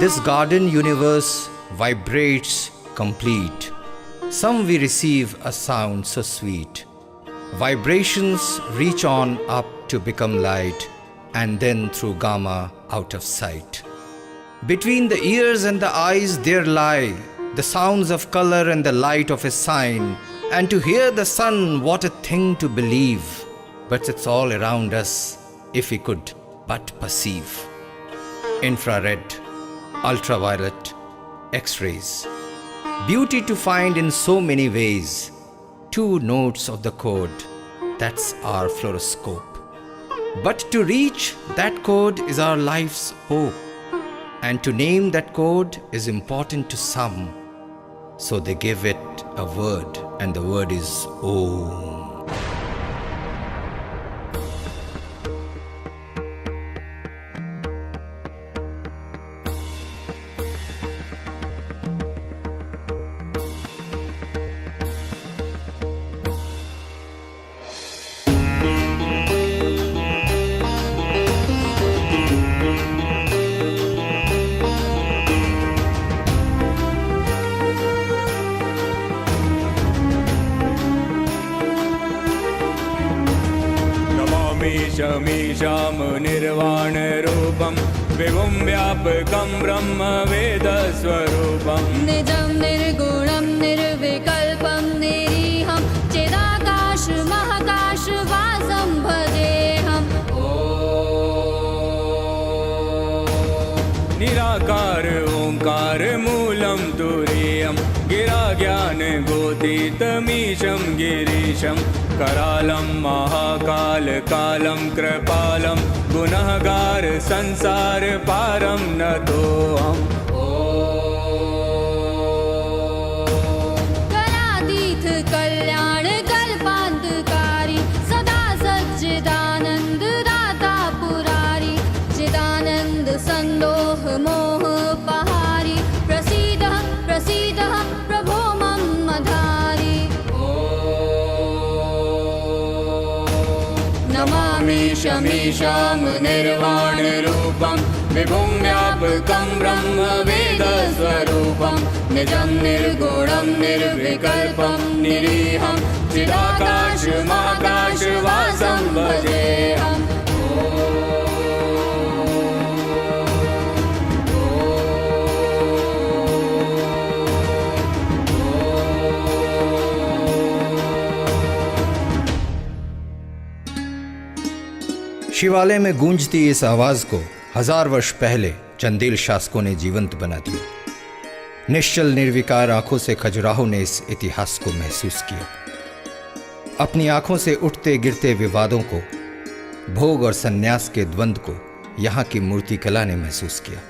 This garden universe vibrates complete. Some we receive a sound so sweet. Vibrations reach on up to become light, and then through gamma out of sight. Between the ears and the eyes there lie the sounds of color and the light of a sign. And to hear the sun, what a thing to believe. But it's all around us, if we could but perceive. Infrared, ultraviolet, X-rays. Beauty to find in so many ways. 2 notes of the code, that's our fluoroscope. But to reach that code is our life's hope. And to name that code is important to some. So they give it a word, and the word is Om. शमीशाम निर्वाण रूपम विभुं व्यापकं ब्रह्म वेद स्वरूपम निजं निर्गुणं निर्विकल्पं निरीहं चिदाकाश महाकाश वासं भजेऽहम्। निराकार ओंकार मूलं तुरीयं गिरा ज्ञान गोतीतमीशं गिरीशं करालं महाकाल कालं कृपालं गुनहगार संसार पारं नतोऽहम्। कलातीत कल्याण कल्पान्तकारी सदा सच्चिदानन्द दाता पुरारी चिदानन्द संदोह मोह पहारी प्रसीद प्रसीद प्रभो मम मधारी। नमामि शमीशां निर्वाण रूपं विभुं व्यापकं ब्रह्म वेद स्वरूपं निजं निर्गुणं निर्विकल्पं निरीहं चिदाकाश महाकाश वासं भजेऽहम्। शिवालय में गूंजती इस आवाज को 1000 वर्ष पहले चंदेल शासकों ने जीवंत बना दिया। निश्चल निर्विकार आंखों से खजुराहो ने इस इतिहास को महसूस किया। अपनी आंखों से उठते गिरते विवादों को, भोग और सन्यास के द्वंद्व को यहाँ की मूर्तिकला ने महसूस किया।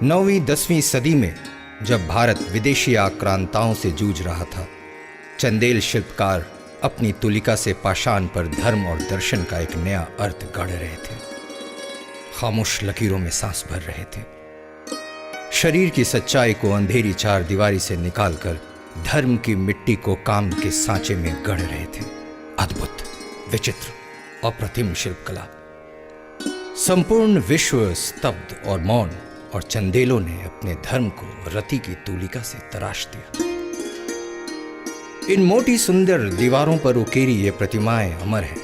9वीं 10वीं सदी में जब भारत विदेशी आक्रांताओं से जूझ रहा था, चंदेल शिल्पकार अपनी तुलिका से पाषाण पर धर्म और दर्शन का एक नया अर्थ गढ़ रहे थे। खामोश लकीरों में सांस भर रहे थे। शरीर की सच्चाई को अंधेरी चार दीवारी से निकालकर धर्म की मिट्टी को काम के सांचे में गढ़ रहे थे। अद्भुत, विचित्र, अप्रतिम शिल्पकला। संपूर्ण विश्व स्तब्ध और मौन, और चंदेलों ने अपने धर्म को रति की तुलिका से तराश दिया। इन मोटी सुंदर दीवारों पर उकेरी ये प्रतिमाएं अमर हैं।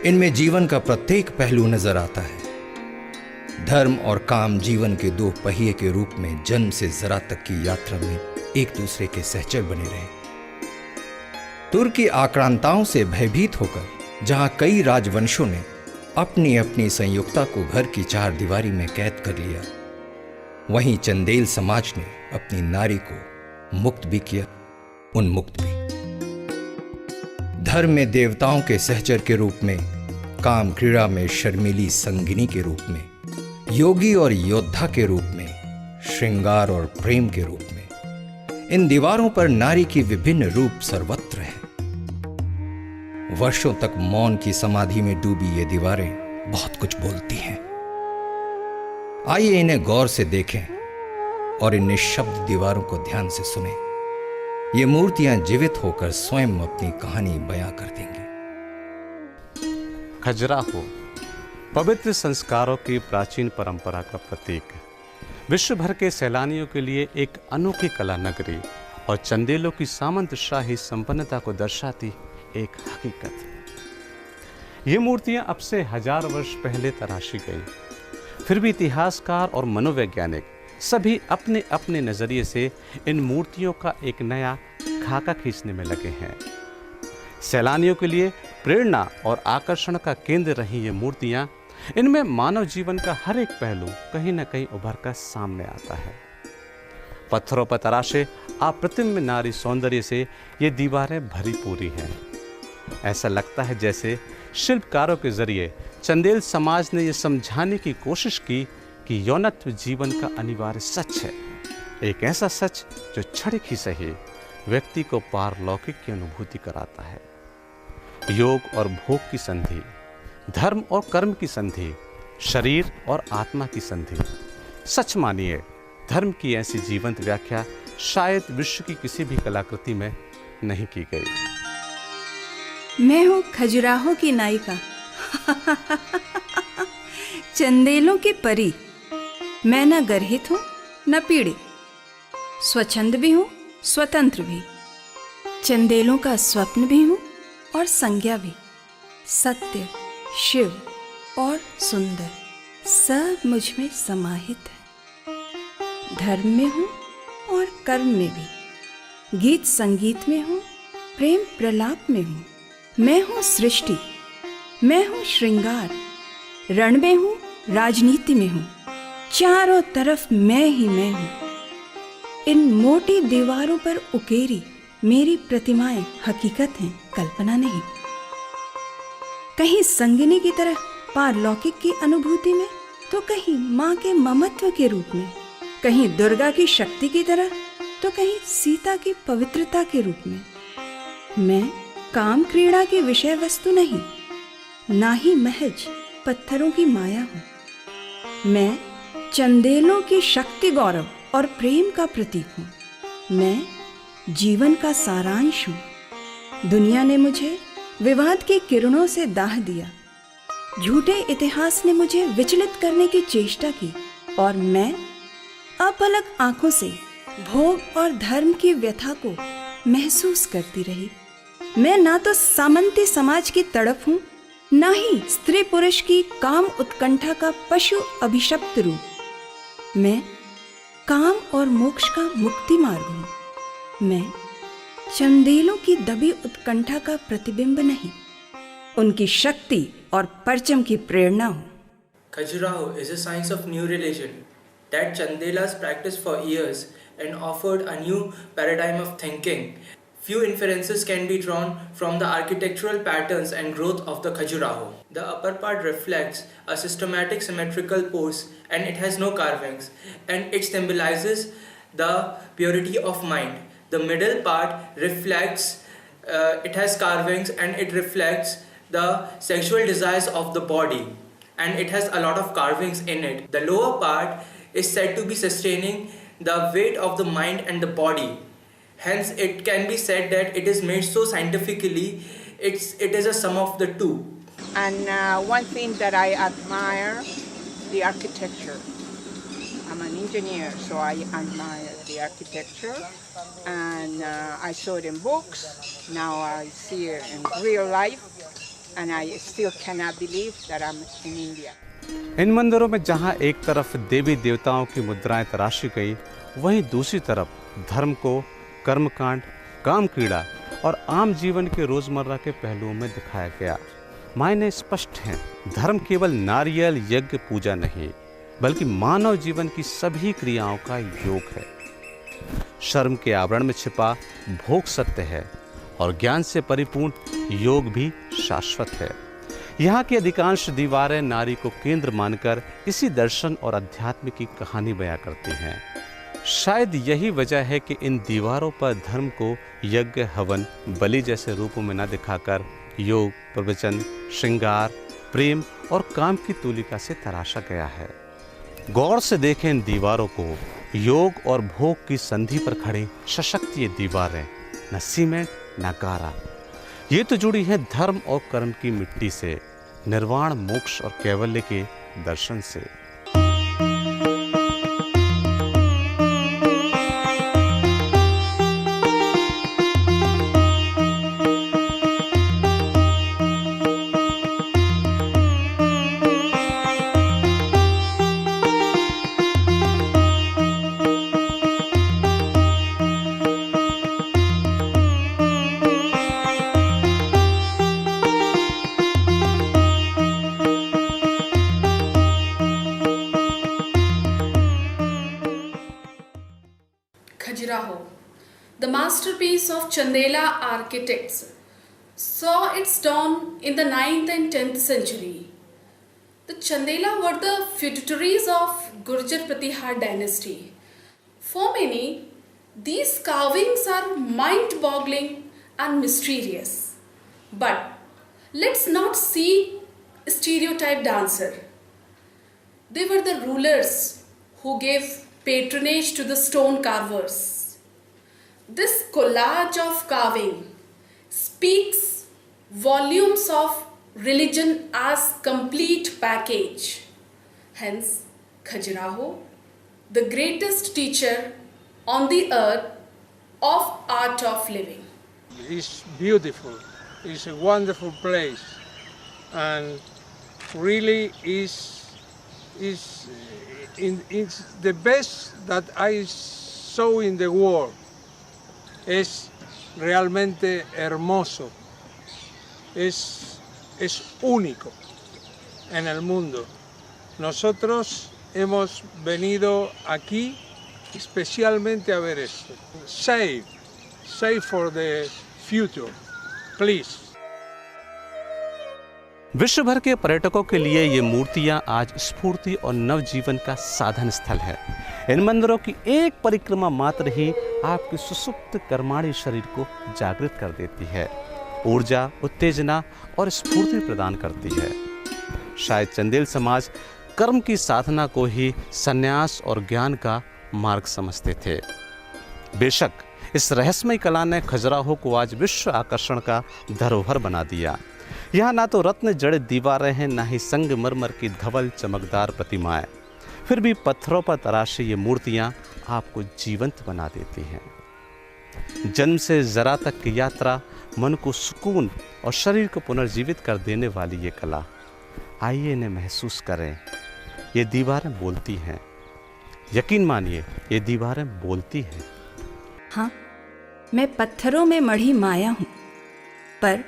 इनमें जीवन का प्रत्येक पहलू नजर आता है। धर्म और काम जीवन के 2 पहिए के रूप में जन्म से जरा तक की यात्रा में एक दूसरे के सहचर बने रहे। तुर्की आक्रांताओं से भयभीत होकर जहां कई राजवंशों ने अपनी अपनी संयुक्ता को घर की 4 दीवारी में कैद कर लिया, वहीं चंदेल समाज ने अपनी नारी को मुक्त भी किया, उन्मुक्त भी। धर्म में देवताओं के सहचर के रूप में, काम क्रीड़ा में शर्मीली संगिनी के रूप में, योगी और योद्धा के रूप में, श्रृंगार और प्रेम के रूप में, इन दीवारों पर नारी की विभिन्न रूप सर्वत्र है। वर्षों तक मौन की समाधि में डूबी ये दीवारें बहुत कुछ बोलती हैं। आइए इन्हें गौर से देखें और इन निःशब्द दीवारों को ध्यान से सुनें। ये मूर्तियां जीवित होकर स्वयं अपनी कहानी बयां कर देंगी। खजुराहो पवित्र संस्कारों की प्राचीन परंपरा का प्रतीक, विश्व भर के सैलानियों के लिए एक अनोखी कला नगरी और चंदेलों की सामंतशाही संपन्नता को दर्शाती एक हकीकत। ये मूर्तियां अब से 1000 वर्ष पहले तराशी गई, फिर भी इतिहासकार और मनोवैज्ञानिक सभी अपने अपने नजरिए से इन मूर्तियों का एक नया खाका खींचने में लगे हैं। सैलानियों के लिए प्रेरणा और आकर्षण का केंद्र रही ये मूर्तियां, इनमें मानव जीवन का हर एक पहलू कहीं न कहीं उभर कर सामने आता है। पत्थरों पर तराशे अप्रतिम नारी सौंदर्य से ये दीवारें भरी पूरी हैं। ऐसा लगता है जैसे शिल्पकारों के जरिए चंदेल समाज ने यह समझाने की कोशिश की कि यौनत्व जीवन का अनिवार्य सच है, एक ऐसा सच जो क्षणिक ही सही व्यक्ति को पारलौकिक की अनुभूति कराता है। योग और भोग की संधि, धर्म और कर्म की संधि, शरीर और आत्मा की संधि। सच मानिए, धर्म की ऐसी जीवंत व्याख्या शायद विश्व की किसी भी कलाकृति में नहीं की गई। मैं हूँ खजुराहो की नायिका, चंदेलों की परी। मैं न गर्हित हूँ न पीड़ित, स्वच्छंद भी हूँ स्वतंत्र भी, चंदेलों का स्वप्न भी हूँ और संज्ञा भी। सत्य, शिव और सुंदर सब मुझ में समाहित है। धर्म में हूँ और कर्म में भी, गीत संगीत में हूँ, प्रेम प्रलाप में हूँ। मैं हूँ सृष्टि, मैं हूँ श्रृंगार, रण में हूँ, राजनीति में हूँ, चारों तरफ मैं ही मैं हूँ। इन मोटी दीवारों पर उकेरी मेरी प्रतिमाएं हकीकत हैं, कल्पना नहीं। कहीं संगिनी की तरह पारलौकिक की अनुभूति में, तो कहीं माँ के ममत्व के रूप में, कहीं दुर्गा की शक्ति की तरह, तो कहीं सीता की पवित्रता के रूप में। मैं काम क्रीड़ा की विषय वस्तु नहीं, ना ही महज पत्थरों की माया हूँ। मैं चंदेलों की शक्ति, गौरव और प्रेम का प्रतीक हूँ। मैं जीवन का सारांश हूँ। दुनिया ने मुझे विवाद की किरणों से दाह दिया, झूठे इतिहास ने मुझे विचलित करने की चेष्टा की, और मैं अपलक आंखों से भोग और धर्म की व्यथा को महसूस करती रही। मैं ना तो सामंती समाज की तड़प हूँ, ना ही स्त्री पुरुष की काम उत्कंठा का पशु अभिशप्त रूप। मैं काम और मोक्ष का मुक्ति मार्ग हूँ। मैं चंदेलों की दबी उत्कंठा का प्रतिबिंब नहीं, उनकी शक्ति और परचम की प्रेरणा हूँ। Khajuraho is a science of new religion that Chandelas practiced for years and offered a new paradigm of thinking. Few inferences can be drawn from the architectural patterns and growth of the Khajuraho. The upper part reflects a systematic symmetrical pose and it has no carvings, and it symbolizes the purity of mind. The middle part reflects, it has carvings and it reflects the sexual desires of the body, and it has a lot of carvings in it. The lower part is said to be sustaining the weight of the mind and the body. Hence, it can be said that it is made so scientifically, it is a sum of the two. And one thing that I admire, the architecture. I'm an engineer, so I admire the architecture, and I saw it in books. Now I see it in real life, and I still cannot believe that I'm in India. इन मंदिरों में जहां एक तरफ देवी देवताओं की मुद्राएं तराशी गई, वहीं दूसरी तरफ धर्म को कर्मकांड, काम क्रीड़ा और आम जीवन के रोजमर्रा के पहलुओं में दिखाया गया। मायने स्पष्ट हैं, धर्म केवल नारियल यज्ञ पूजा नहीं, बल्कि मानव जीवन की सभी क्रियाओं का योग है। शर्म के आवरण में छिपा भोग सत्य है और ज्ञान से परिपूर्ण योग भी शाश्वत है। यहाँ की अधिकांश दीवारें नारी को केंद्र मानकर इसी दर्शन और अध्यात्म की कहानी बयां करती हैं। शायद यही वजह है कि इन दीवारों पर धर्म को यज्ञ, हवन, बलि जैसे रूपों में न दिखाकर योग, प्रवचन, श्रृंगार, प्रेम और काम की तूलिका से तराशा गया है। गौर से देखें इन दीवारों को, योग और भोग की संधि पर खड़ी सशक्त ये दीवारें, न सीमेंट न गारा, ये तो जुड़ी हैं धर्म और कर्म की मिट्टी से, निर्वाण, मोक्ष और कैवल्य के दर्शन से। Khajuraho, the masterpiece of Chandela architects, saw its dawn in the 9th and 10th century. The Chandela were the feudatories of Gurjar Pratihar dynasty. For many, these carvings are mind-boggling and mysterious. But let's not see stereotyped answer. They were the rulers who gave patronage to the stone carvers. This collage of carving speaks volumes of religion as complete package. Hence, Khajuraho, the greatest teacher on the earth of art of living. It's beautiful. It's a wonderful place, and really it's the best that I saw in the world. Es realmente hermoso. Es único en el mundo. Nosotros hemos venido aquí especialmente a ver esto. Save for the future, please. विश्व भर के पर्यटकों के लिए ये मूर्तियां आज स्फूर्ति और नवजीवन का साधन स्थल है। इन मंदिरों की एक परिक्रमा मात्र ही आपके सुसुप्त कर्माणी शरीर को जागृत कर देती है, ऊर्जा, उत्तेजना और स्फूर्ति प्रदान करती है। शायद चंदेल समाज कर्म की साधना को ही संन्यास और ज्ञान का मार्ग समझते थे। बेशक इस रहस्यमय कला ने खजुराहो को आज विश्व आकर्षण का धरोहर बना दिया। यहाँ ना तो रत्न जड़े दीवारें हैं, ना ही संगमरमर की धवल चमकदार प्रतिमाएं, फिर भी पत्थरों पर तराशी ये मूर्तियाँ आपको जीवंत बना देती हैं। जन्म से जरा तक की यात्रा, मन को सुकून और शरीर को पुनर्जीवित कर देने वाली ये कला, आइए इन्हें महसूस करें। ये दीवारें बोलती हैं, यकीन मानिए ये दीवारें बोलती हैं। हाँ, मैं पत्थरों में मढ़ी माया हूँ, पर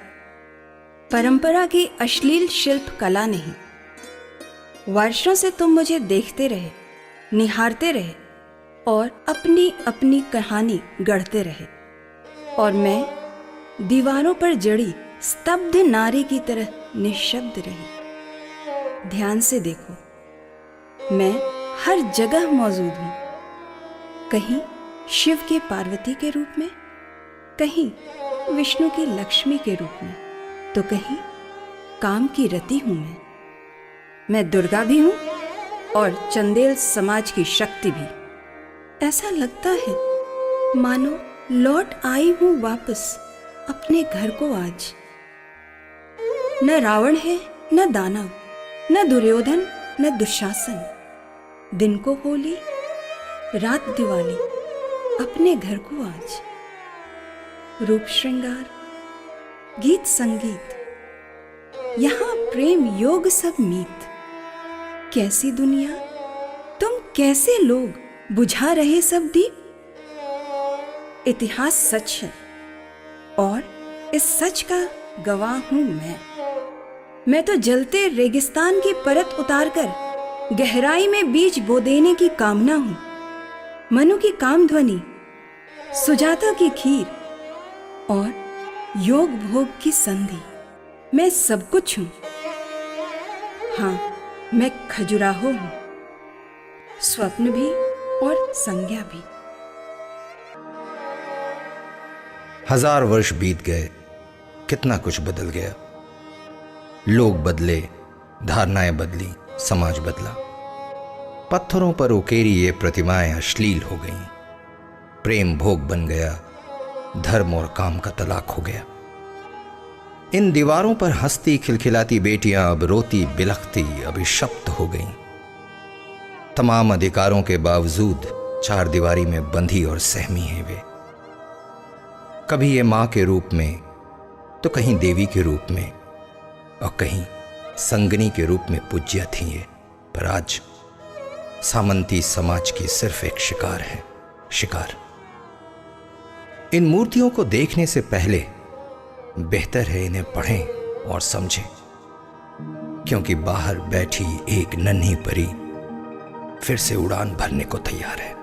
परंपरा की अश्लील शिल्प कला नहीं। वर्षों से तुम मुझे देखते रहे, निहारते रहे और अपनी अपनी कहानी गढ़ते रहे, और मैं दीवारों पर जड़ी स्तब्ध नारी की तरह निशब्द रही। ध्यान से देखो, मैं हर जगह मौजूद हूँ, कहीं शिव के पार्वती के रूप में, कहीं विष्णु की लक्ष्मी के रूप में, तो कहीं काम की रति हूं मैं दुर्गा भी हूं और चंदेल समाज की शक्ति भी। ऐसा लगता है मानो लौट आई हूं वापस अपने घर को आज। न रावण है, न दानव, न दुर्योधन, न दुशासन। दिन को होली, रात दिवाली, अपने घर को आज। रूप श्रृंगार, गीत संगीत, यहाँ प्रेम योग सब मीत। कैसी दुनिया, तुम कैसे लोग बुझा रहे सब दीप। इतिहास सच है और इस सच का गवाह हूं मैं तो जलते रेगिस्तान की परत उतारकर गहराई में बीज बो देने की कामना हूं। मनु की काम ध्वनि, सुजाता की खीर और योग भोग की संधि, मैं सब कुछ हूं। हाँ, मैं खजुराहो हूं, स्वप्न भी और संज्ञा भी। 1000 वर्ष बीत गए, कितना कुछ बदल गया। लोग बदले, धारणाएं बदली, समाज बदला। पत्थरों पर उकेरी ये प्रतिमाएं अश्लील हो गईं। प्रेम भोग बन गया, धर्म और काम का तलाक हो गया। इन दीवारों पर हंसती खिलखिलाती बेटियां अब रोती बिलखती अभिशप्त हो गईं। तमाम अधिकारों के बावजूद चार दीवारी में बंधी और सहमी हैं वे। कभी ये मां के रूप में तो कहीं देवी के रूप में और कहीं संगनी के रूप में पूज्य थी ये, पर आज सामंती समाज की सिर्फ एक शिकार है, शिकार। इन मूर्तियों को देखने से पहले बेहतर है इन्हें पढ़ें और समझें, क्योंकि बाहर बैठी एक नन्ही परी फिर से उड़ान भरने को तैयार है।